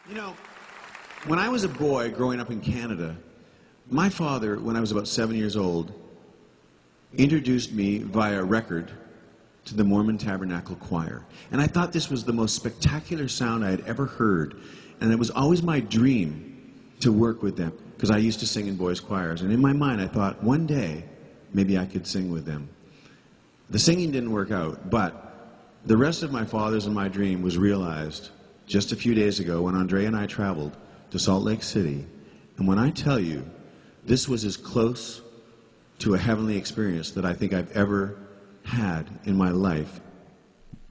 You know, when I was a boy growing up in Canada, my father, when I was about 7 years old, introduced me via record to the Mormon Tabernacle Choir. And I thought this was the most spectacular sound I had ever heard. And it was always my dream to work with them, because I used to sing in boys' choirs. And in my mind, I thought, one day, maybe I could sing with them. The singing didn't work out, but the rest of my father's and my dream was realized just a few days ago when Andre and I traveled to Salt Lake City. And when I tell you, this was as close to a heavenly experience that I think I've ever had in my life,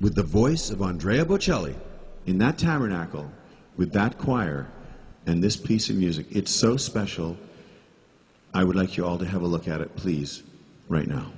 with the voice of Andrea Bocelli in that tabernacle, with that choir, and this piece of music. It's so special. I would like you all to have a look at it, please, right now.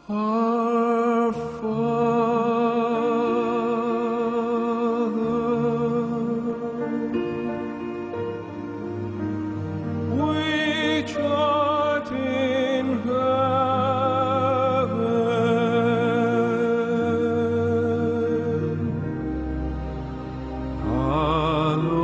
Our Father, which art in heaven, hallowed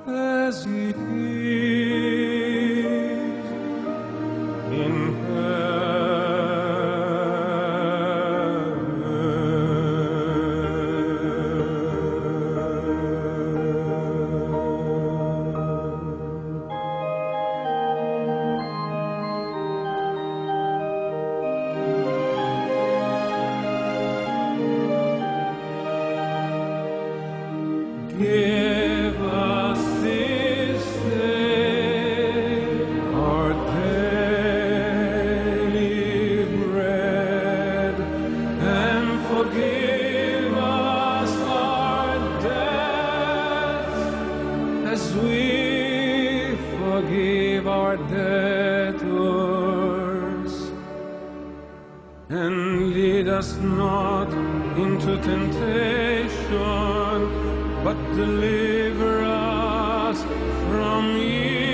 as it is in Give us this day our daily bread, and forgive us our debts as we forgive our debtors. And lead us not into temptation, but deliver us from evil.